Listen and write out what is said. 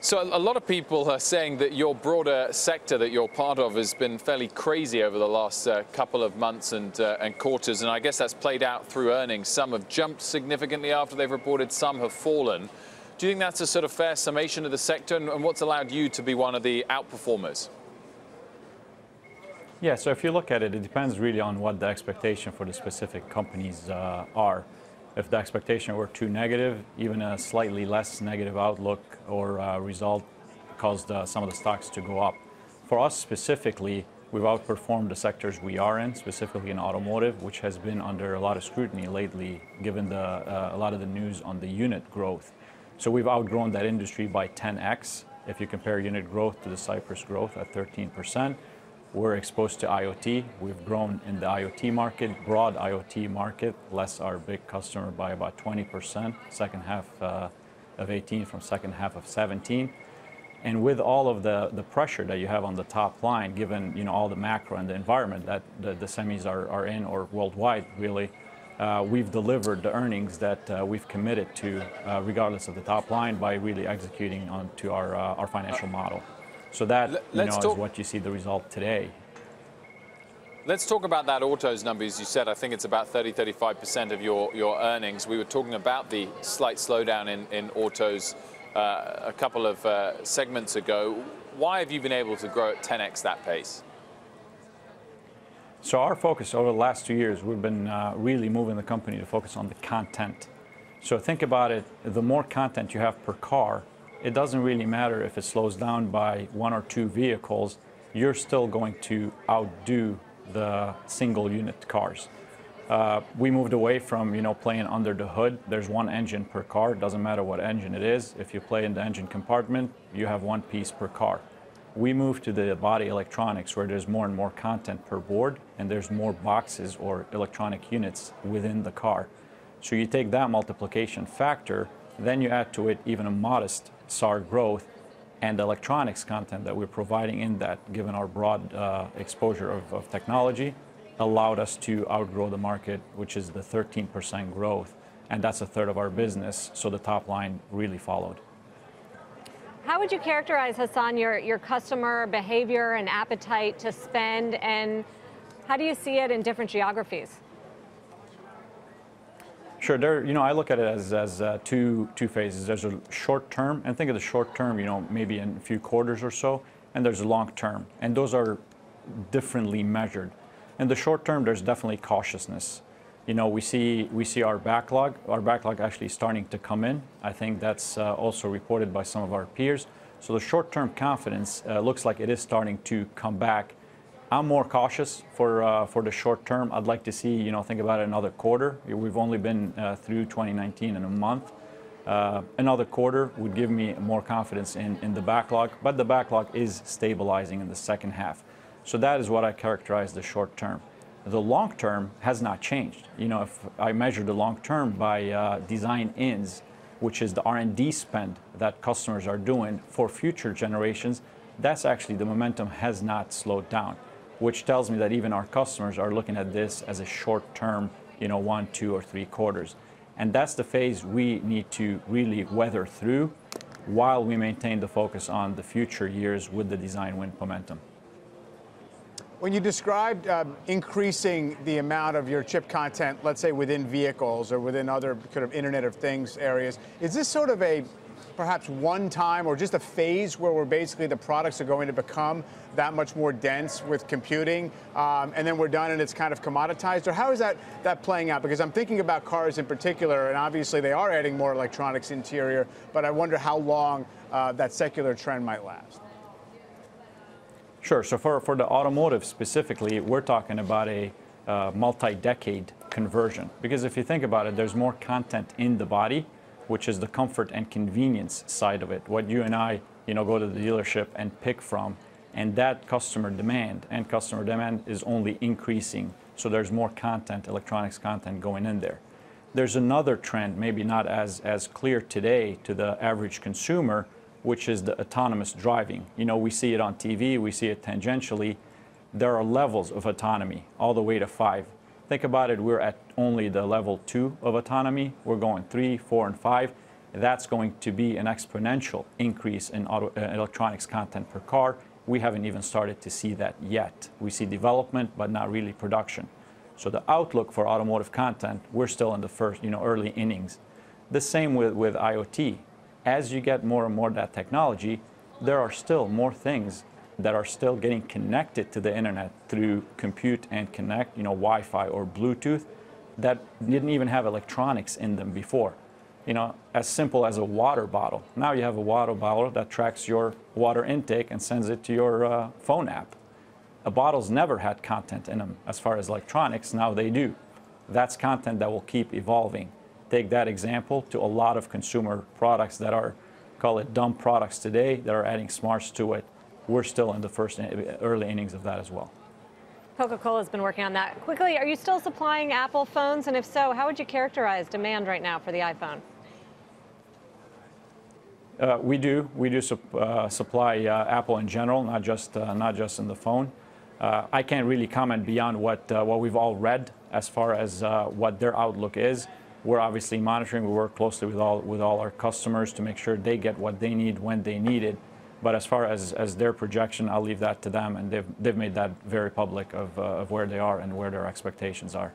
So a lot of people are saying that your broader sector that you're part of has been fairly crazy over the last couple of months and quarters, and I guess that's played out through earnings. Some have jumped significantly after they've reported, some have fallen. Do you think that's a sort of fair summation of the sector, and what's allowed you to be one of the outperformers? Yeah, so if you look at it, it depends really on what the expectation for the specific companies are. If the expectation were too negative, even a slightly less negative outlook or result caused some of the stocks to go up. For us specifically, we've outperformed the sectors we are in, specifically in automotive, which has been under a lot of scrutiny lately, given a lot of the news on the unit growth. So we've outgrown that industry by 10x. If you compare unit growth to the Cypress growth at 13%, we're exposed to IoT. We've grown in the IoT market, broad IoT market, less our big customer by about 20%, second half of 18 from second half of 17. And with all of the pressure that you have on the top line, given all the macro and the environment that the semis are in, or worldwide really, we've delivered the earnings that we've committed to, regardless of the top line, by really executing onto our financial model. So that is what you see the result today. Let's talk about that autos number. As you said, I think it's about 30–35% of your earnings. We were talking about the slight slowdown in autos a couple of segments ago. Why have you been able to grow at 10x that pace? So our focus over the last 2 years, we've been really moving the company to focus on the content. So think about it, the more content you have per car, it doesn't really matter if it slows down by 1 or 2 vehicles, you're still going to outdo the single unit cars. We moved away from playing under the hood. There's one engine per car. It doesn't matter what engine it is. If you play in the engine compartment, you have one piece per car. We moved to the body electronics, where there's more and more content per board, and there's more boxes or electronic units within the car. So you take that multiplication factor, then you add to it even a modest SAR growth, and the electronics content that we're providing in that, given our broad exposure of technology, allowed us to outgrow the market, which is the 13% growth, and that's a third of our business, so the top line really followed. How would you characterize, Hassane, your customer behavior and appetite to spend, and how do you see it in different geographies? Sure, I look at it as two phases. There's a short term, and think of the short term, maybe in a few quarters or so, and there's a long term, and those are differently measured. In the short term, there's definitely cautiousness. We see our backlog actually starting to come in. I think that's also reported by some of our peers. So the short-term confidence looks like it is starting to come back. I'm more cautious for the short term. I'd like to see, think about it, another quarter. We've only been through 2019 in a month. Another quarter would give me more confidence in the backlog, but the backlog is stabilizing in the second half. So that is what I characterize the short term. The long term has not changed. If I measure the long term by design-ins, which is the R&D spend that customers are doing for future generations, that's actually, the momentum has not slowed down, which tells me that even our customers are looking at this as a short-term, 1, 2, or 3 quarters. And that's the phase we need to really weather through while we maintain the focus on the future years with the design win momentum. When you described increasing the amount of your chip content, let's say within vehicles or within other kind of Internet of Things areas, is this sort of a perhaps one time or just a phase where basically the products are going to become that much more dense with computing, and then we're done and it's kind of commoditized? Or how is that playing out? Because I'm thinking about cars in particular, and obviously they are adding more electronics interior, but I wonder how long that secular trend might last. Sure. So for the automotive specifically, we're talking about a multi-decade conversion. Because if you think about it, there's more content in the body, which is the comfort and convenience side of it. What you and I, go to the dealership and pick from, and that customer demand is only increasing. So there's more content, electronics content going in there. There's another trend, maybe not as clear today to the average consumer, which is the autonomous driving. We see it on TV, we see it tangentially. There are levels of autonomy, all the way to 5. Think about it, we're at only the level 2 of autonomy. We're going 3, 4, and 5. that's going to be an exponential increase in electronics content per car. We haven't even started to see that yet. We see development, but not really production. So the outlook for automotive content, we're still in the first, early innings. The same with IoT. As you get more and more of that technology, there are still more things that are still getting connected to the internet through compute and connect, Wi-Fi or Bluetooth, that didn't even have electronics in them before. As simple as a water bottle. Now you have a water bottle that tracks your water intake and sends it to your phone app. A bottle's never had content in them as far as electronics. Now they do. That's content that will keep evolving. Take that example to a lot of consumer products that are, call it dumb products today, that are adding smarts to it. We're still in the first early innings of that as well. Coca-Cola has been working on that. Quickly, are you still supplying Apple phones? And if so, how would you characterize demand right now for the iPhone? We do supply Apple in general, not just in the phone. I can't really comment beyond what we've all read as far as what their outlook is. We're obviously monitoring. We work closely with all our customers to make sure they get what they need when they need it. But as far as their projection, I'll leave that to them, and they've made that very public of where they are and where their expectations are.